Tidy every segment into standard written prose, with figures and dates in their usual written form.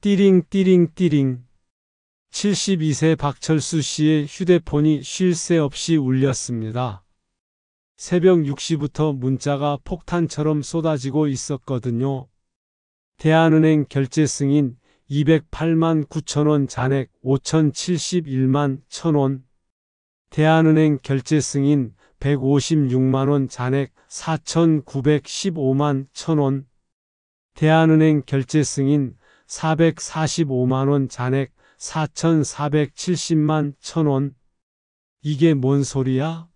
띠링띠링띠링. 72세 박철수 씨의 휴대폰이 쉴 새 없이 울렸습니다. 새벽 6시부터 문자가 폭탄처럼 쏟아지고 있었거든요. 대한은행 결제 승인 208만 9천원 잔액 5,071만 1,000원. 대한은행 결제 승인 156만원 잔액 4,915만 1,000원. 대한은행 결제 승인 445만원 잔액 4,470만 1,000원. 이게 뭔 소리야?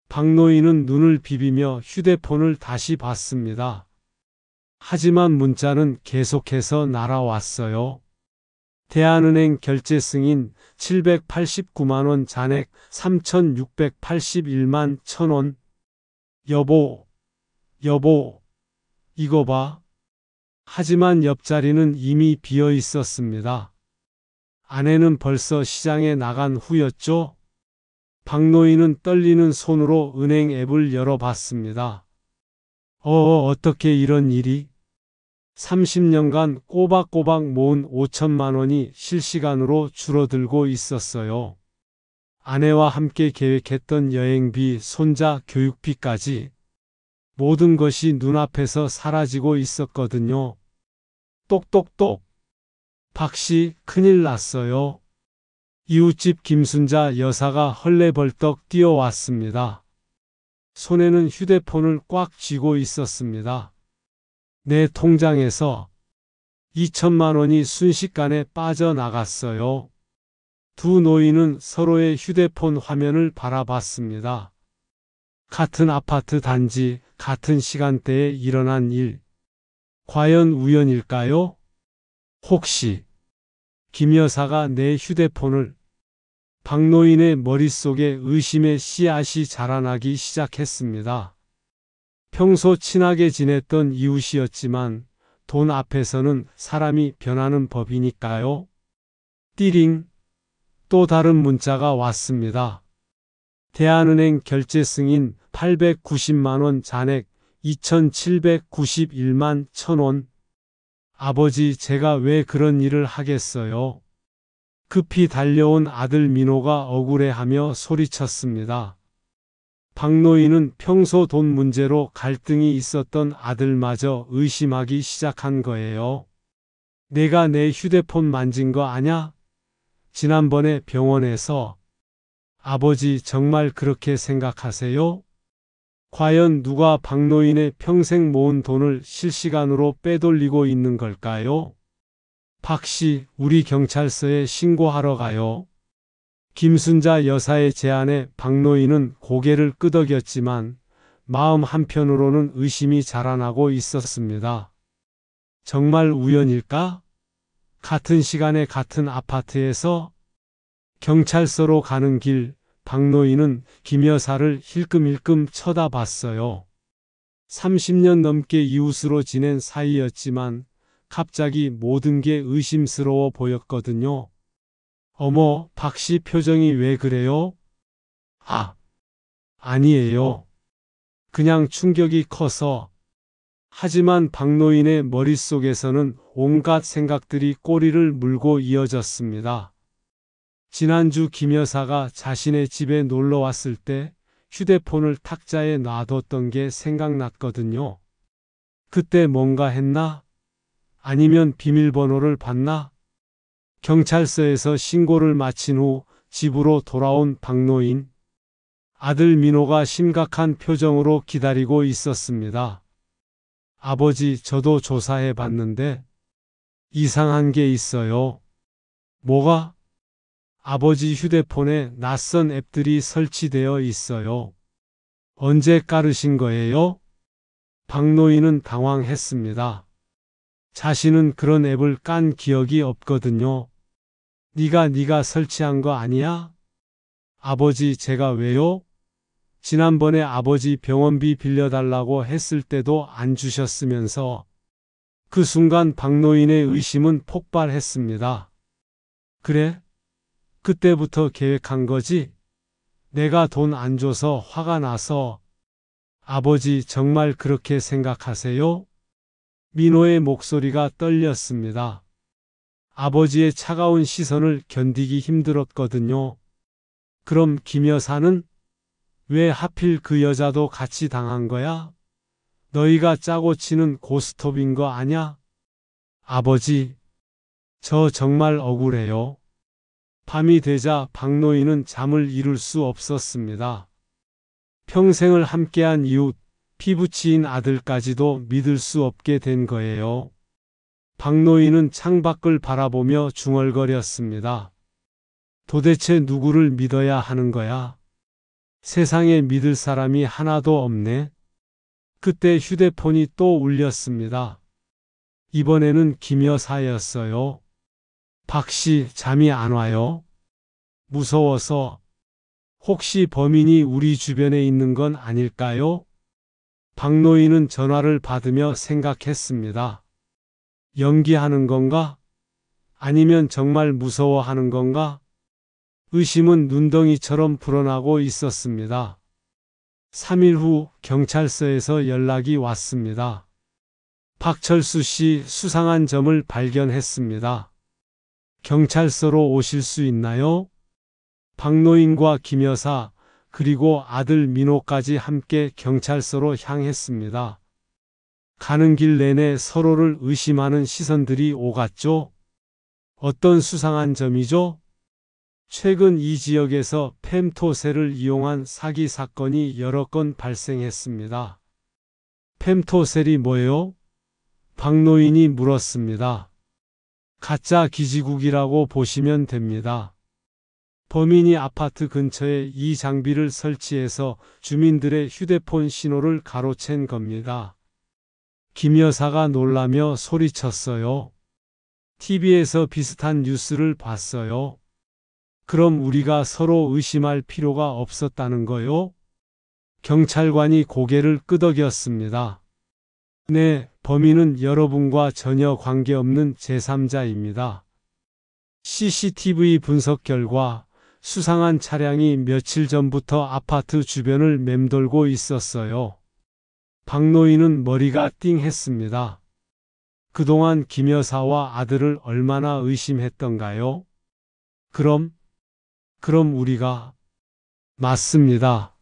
박노인은 눈을 비비며 휴대폰을 다시 봤습니다. 하지만 문자는 계속해서 날아왔어요. 대한은행 결제 승인 789만원 잔액 3,681만 1,000원. 여보, 이거 봐. 하지만 옆자리는 이미 비어 있었습니다. 아내는 벌써 시장에 나간 후였죠. 박노인은 떨리는 손으로 은행 앱을 열어봤습니다. 어떻게 이런 일이? 30년간 꼬박꼬박 모은 5천만 원이 실시간으로 줄어들고 있었어요. 아내와 함께 계획했던 여행비, 손자 교육비까지 모든 것이 눈앞에서 사라지고 있었거든요. 똑똑똑. 박씨, 큰일 났어요. 이웃집 김순자 여사가 헐레벌떡 뛰어왔습니다. 손에는 휴대폰을 꽉 쥐고 있었습니다. 내 통장에서 2천만 원이 순식간에 빠져나갔어요. 두 노인은 서로의 휴대폰 화면을 바라봤습니다. 같은 아파트 단지, 같은 시간대에 일어난 일. 과연 우연일까요? 혹시 김 여사가 내 휴대폰을? 박노인의 머릿속에 의심의 씨앗이 자라나기 시작했습니다. 평소 친하게 지냈던 이웃이었지만 돈 앞에서는 사람이 변하는 법이니까요. 띠링. 또 다른 문자가 왔습니다. 대한은행 결제 승인 890만원 잔액 2,791만 1,000원. 아버지, 제가 왜 그런 일을 하겠어요? 급히 달려온 아들 민호가 억울해하며 소리쳤습니다. 박노인은 평소 돈 문제로 갈등이 있었던 아들마저 의심하기 시작한 거예요. 내가 내 휴대폰 만진 거 아냐? 지난번에 병원에서. 아버지, 정말 그렇게 생각하세요? 과연 누가 박노인의 평생 모은 돈을 실시간으로 빼돌리고 있는 걸까요? 박씨, 우리 경찰서에 신고하러 가요. 김순자 여사의 제안에 박노인은 고개를 끄덕였지만 마음 한편으로는 의심이 자라나고 있었습니다. 정말 우연일까? 같은 시간에 같은 아파트에서? 경찰서로 가는 길, 박노인은 김 여사를 힐끔힐끔 쳐다봤어요. 30년 넘게 이웃으로 지낸 사이였지만 갑자기 모든 게 의심스러워 보였거든요. 어머, 박씨 표정이 왜 그래요? 아니에요. 그냥 충격이 커서. 하지만 박노인의 머릿속에서는 온갖 생각들이 꼬리를 물고 이어졌습니다. 지난주 김 여사가 자신의 집에 놀러 왔을 때 휴대폰을 탁자에 놔뒀던 게 생각났거든요. 그때 뭔가 했나? 아니면 비밀번호를 봤나? 경찰서에서 신고를 마친 후 집으로 돌아온 박노인. 아들 민호가 심각한 표정으로 기다리고 있었습니다. 아버지, 저도 조사해 봤는데 이상한 게 있어요. 뭐가? 아버지 휴대폰에 낯선 앱들이 설치되어 있어요. 언제 깔으신 거예요? 박노인은 당황했습니다. 자신은 그런 앱을 깐 기억이 없거든요. 네가 설치한 거 아니야? 아버지, 제가 왜요? 지난번에 아버지 병원비 빌려달라고 했을 때도 안 주셨으면서. 그 순간 박노인의 의심은 폭발했습니다. 그래? 그때부터 계획한 거지? 내가 돈 안 줘서 화가 나서. 아버지, 정말 그렇게 생각하세요? 민호의 목소리가 떨렸습니다. 아버지의 차가운 시선을 견디기 힘들었거든요. 그럼 김 여사는 왜 하필 그 여자도 같이 당한 거야? 너희가 짜고 치는 고스톱인 거 아냐? 아버지, 저 정말 억울해요. 밤이 되자 박노인은 잠을 이룰 수 없었습니다. 평생을 함께한 이웃, 피부치인 아들까지도 믿을 수 없게 된 거예요. 박노인은 창밖을 바라보며 중얼거렸습니다. 도대체 누구를 믿어야 하는 거야? 세상에 믿을 사람이 하나도 없네. 그때 휴대폰이 또 울렸습니다. 이번에는 김 여사였어요. 박씨, 잠이 안 와요? 무서워서. 혹시 범인이 우리 주변에 있는 건 아닐까요? 박노인은 전화를 받으며 생각했습니다. 연기하는 건가? 아니면 정말 무서워하는 건가? 의심은 눈덩이처럼 불어나고 있었습니다. 3일 후 경찰서에서 연락이 왔습니다. 박철수 씨 수상한 점을 발견했습니다. 경찰서로 오실 수 있나요? 박노인과 김 여사 그리고 아들 민호까지 함께 경찰서로 향했습니다. 가는 길 내내 서로를 의심하는 시선들이 오갔죠. 어떤 수상한 점이죠? 최근 이 지역에서 fem토셀을 이용한 사기 사건이 여러 건 발생했습니다. fem토셀이 뭐예요? 박노인이 물었습니다. 가짜 기지국이라고 보시면 됩니다. 범인이 아파트 근처에 이 장비를 설치해서 주민들의 휴대폰 신호를 가로챈 겁니다. 김 여사가 놀라며 소리쳤어요. TV에서 비슷한 뉴스를 봤어요. 그럼 우리가 서로 의심할 필요가 없었다는 거요? 경찰관이 고개를 끄덕였습니다. 네, 범인은 여러분과 전혀 관계없는 제3자입니다. CCTV 분석 결과 수상한 차량이 며칠 전부터 아파트 주변을 맴돌고 있었어요. 박노인은 머리가 띵했습니다. 그동안 김 여사와 아들을 얼마나 의심했던가요? 그럼 우리가 맞습니다.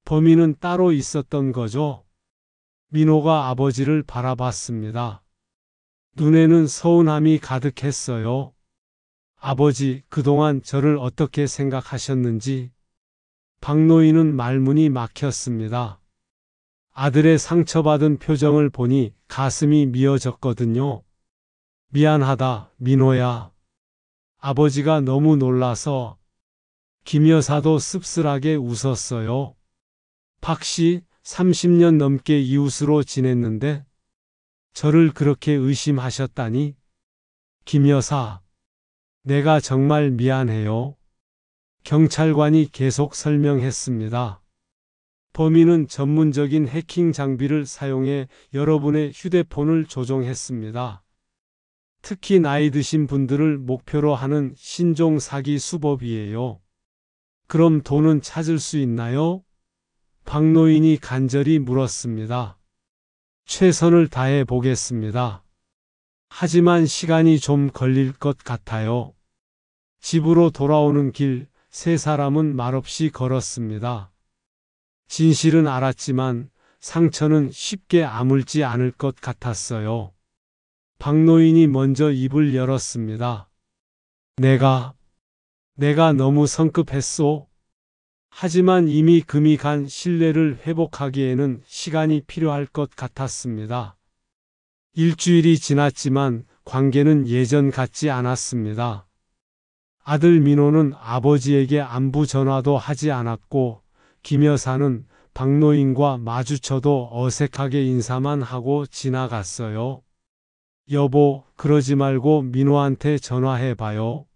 범인은 따로 있었던 거죠. 민호가 아버지를 바라봤습니다. 눈에는 서운함이 가득했어요. 아버지, 그동안 저를 어떻게 생각하셨는지. 박노인은 말문이 막혔습니다. 아들의 상처받은 표정을 보니 가슴이 미어졌거든요. 미안하다, 민호야. 아버지가 너무 놀라서. 김 여사도 씁쓸하게 웃었어요. 박씨, 30년 넘게 이웃으로 지냈는데 저를 그렇게 의심하셨다니. 김 여사, 내가 정말 미안해요. 경찰관이 계속 설명했습니다. 범인은 전문적인 해킹 장비를 사용해 여러분의 휴대폰을 조종했습니다. 특히 나이 드신 분들을 목표로 하는 신종 사기 수법이에요. 그럼 돈은 찾을 수 있나요? 박노인이 간절히 물었습니다. 최선을 다해 보겠습니다. 하지만 시간이 좀 걸릴 것 같아요. 집으로 돌아오는 길, 세 사람은 말없이 걸었습니다. 진실은 알았지만 상처는 쉽게 아물지 않을 것 같았어요. 박노인이 먼저 입을 열었습니다. 내가 너무 성급했소. 하지만 이미 금이 간 신뢰를 회복하기에는 시간이 필요할 것 같았습니다. 일주일이 지났지만 관계는 예전 같지 않았습니다. 아들 민호는 아버지에게 안부 전화도 하지 않았고 김 여사는 박노인과 마주쳐도 어색하게 인사만 하고 지나갔어요. 여보, 그러지 말고 민호한테 전화해봐요.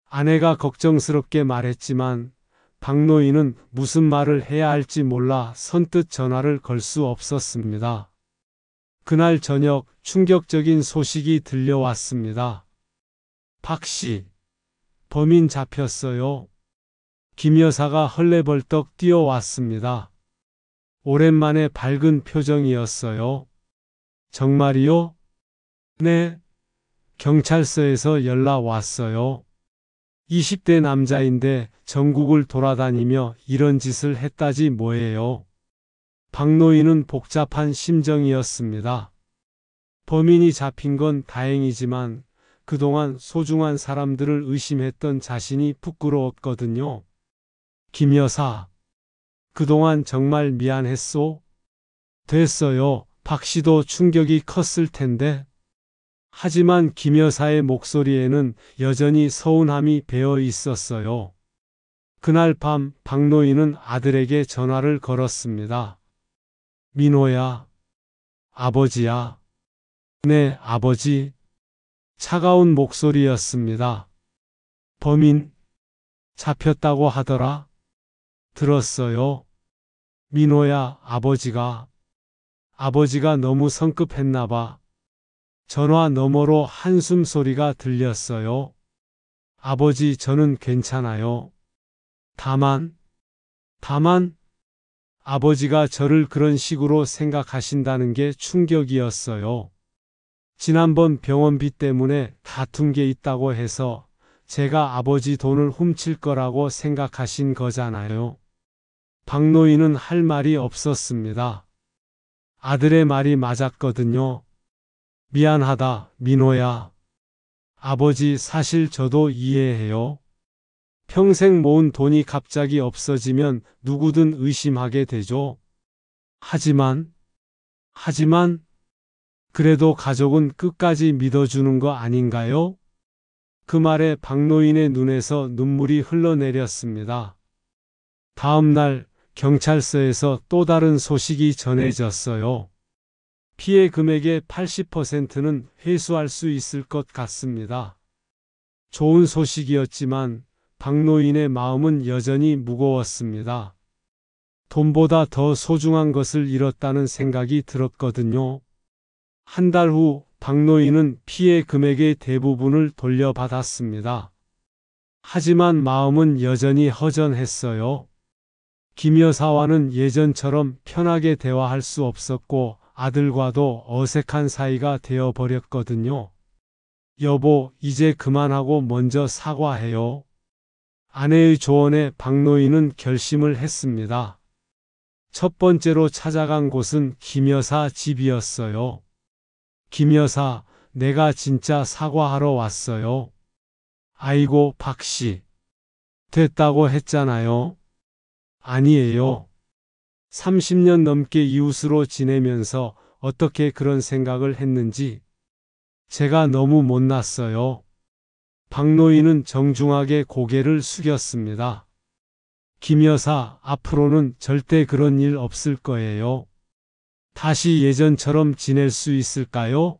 아내가 걱정스럽게 말했지만 박노인은 무슨 말을 해야 할지 몰라 선뜻 전화를 걸 수 없었습니다. 그날 저녁 충격적인 소식이 들려왔습니다. 박씨, 범인 잡혔어요. 김 여사가 헐레벌떡 뛰어왔습니다. 오랜만에 밝은 표정이었어요. 정말이요? 네. 경찰서에서 연락 왔어요. 20대 남자인데 전국을 돌아다니며 이런 짓을 했다지 뭐예요. 박노인은 복잡한 심정이었습니다. 범인이 잡힌 건 다행이지만 그동안 소중한 사람들을 의심했던 자신이 부끄러웠거든요. 김 여사, 그동안 정말 미안했소. 됐어요. 박 씨도 충격이 컸을 텐데. 하지만 김 여사의 목소리에는 여전히 서운함이 배어 있었어요. 그날 밤 박노인은 아들에게 전화를 걸었습니다. 민호야, 아버지야. 네, 아버지. 차가운 목소리였습니다. 범인 잡혔다고 하더라. 들었어요. 민호야, 아버지가 너무 성급했나 봐. 전화 너머로 한숨 소리가 들렸어요. 아버지, 저는 괜찮아요. 다만, 아버지가 저를 그런 식으로 생각하신다는 게 충격이었어요. 지난번 병원비 때문에 다툰 게 있다고 해서 제가 아버지 돈을 훔칠 거라고 생각하신 거잖아요. 박노인은 할 말이 없었습니다. 아들의 말이 맞았거든요. 미안하다, 민호야. 아버지, 사실 저도 이해해요. 평생 모은 돈이 갑자기 없어지면 누구든 의심하게 되죠. 하지만, 그래도 가족은 끝까지 믿어주는 거 아닌가요? 그 말에 박노인의 눈에서 눈물이 흘러내렸습니다. 다음 날 경찰서에서 또 다른 소식이 전해졌어요. 피해 금액의 80%는 회수할 수 있을 것 같습니다. 좋은 소식이었지만 박노인의 마음은 여전히 무거웠습니다. 돈보다 더 소중한 것을 잃었다는 생각이 들었거든요. 한 달 후 박노인은 피해 금액의 대부분을 돌려받았습니다. 하지만 마음은 여전히 허전했어요. 김 여사와는 예전처럼 편하게 대화할 수 없었고 아들과도 어색한 사이가 되어버렸거든요. 여보, 이제 그만하고 먼저 사과해요. 아내의 조언에 박노인은 결심을 했습니다. 첫 번째로 찾아간 곳은 김 여사 집이었어요. 김 여사, 내가 진짜 사과하러 왔어요. 아이고, 박 씨. 됐다고 했잖아요. 아니에요. 30년 넘게 이웃으로 지내면서 어떻게 그런 생각을 했는지 제가 너무 못났어요. 박노인은 정중하게 고개를 숙였습니다. 김 여사, 앞으로는 절대 그런 일 없을 거예요. 다시 예전처럼 지낼 수 있을까요?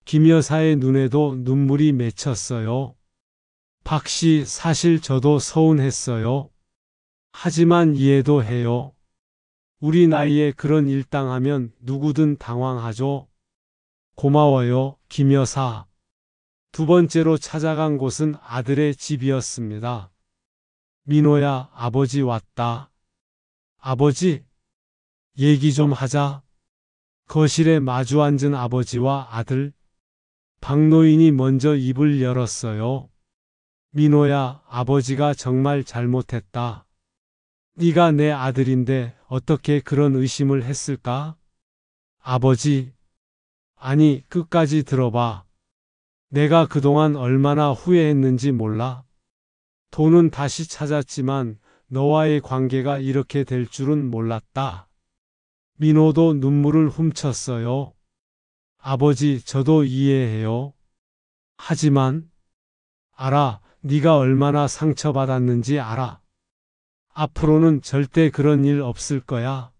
김 여사의 눈에도 눈물이 맺혔어요. 박 씨, 사실 저도 서운했어요. 하지만 이해도 해요. 우리 나이에 그런 일 당하면 누구든 당황하죠. 고마워요, 김 여사. 두 번째로 찾아간 곳은 아들의 집이었습니다. 민호야, 아버지 왔다. 아버지, 얘기 좀 하자. 거실에 마주 앉은 아버지와 아들. 박노인이 먼저 입을 열었어요. 민호야, 아버지가 정말 잘못했다. 네가 내 아들인데 어떻게 그런 의심을 했을까? 아버지, 아니, 끝까지 들어봐. 내가 그동안 얼마나 후회했는지 몰라. 돈은 다시 찾았지만 너와의 관계가 이렇게 될 줄은 몰랐다. 민호도 눈물을 훔쳤어요. 아버지, 저도 이해해요. 하지만 알아, 네가 얼마나 상처받았는지 알아. 앞으로는 절대 그런 일 없을 거야.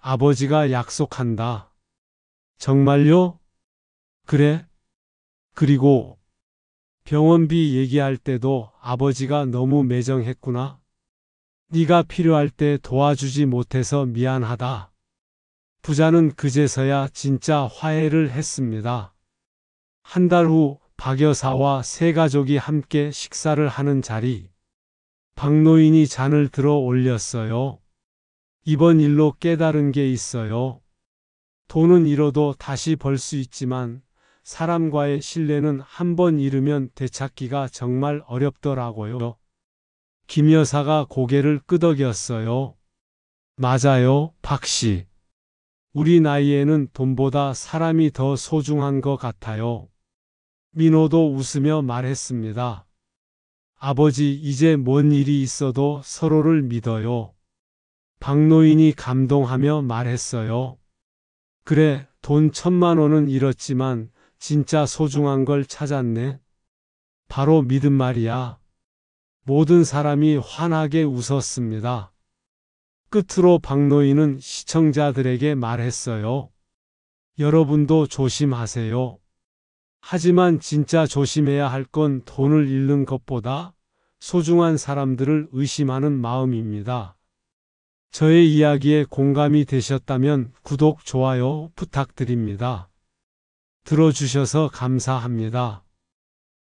아버지가 약속한다. 정말요? 그래? 그리고 병원비 얘기할 때도 아버지가 너무 매정했구나. 네가 필요할 때 도와주지 못해서 미안하다. 부자는 그제서야 진짜 화해를 했습니다. 한 달 후 박 여사와 세 가족이 함께 식사를 하는 자리. 박노인이 잔을 들어 올렸어요. 이번 일로 깨달은 게 있어요. 돈은 잃어도 다시 벌 수 있지만 사람과의 신뢰는 한 번 잃으면 되찾기가 정말 어렵더라고요. 김 여사가 고개를 끄덕였어요. 맞아요, 박 씨. 우리 나이에는 돈보다 사람이 더 소중한 것 같아요. 민호도 웃으며 말했습니다. 아버지, 이제 뭔 일이 있어도 서로를 믿어요. 박노인이 감동하며 말했어요. 그래, 돈 1,000만 원은 잃었지만 진짜 소중한 걸 찾았네. 바로 믿음 말이야. 모든 사람이 환하게 웃었습니다. 끝으로 박노인은 시청자들에게 말했어요. 여러분도 조심하세요. 하지만 진짜 조심해야 할 건 돈을 잃는 것보다 소중한 사람들을 의심하는 마음입니다. 저의 이야기에 공감이 되셨다면 구독, 좋아요 부탁드립니다. 들어주셔서 감사합니다.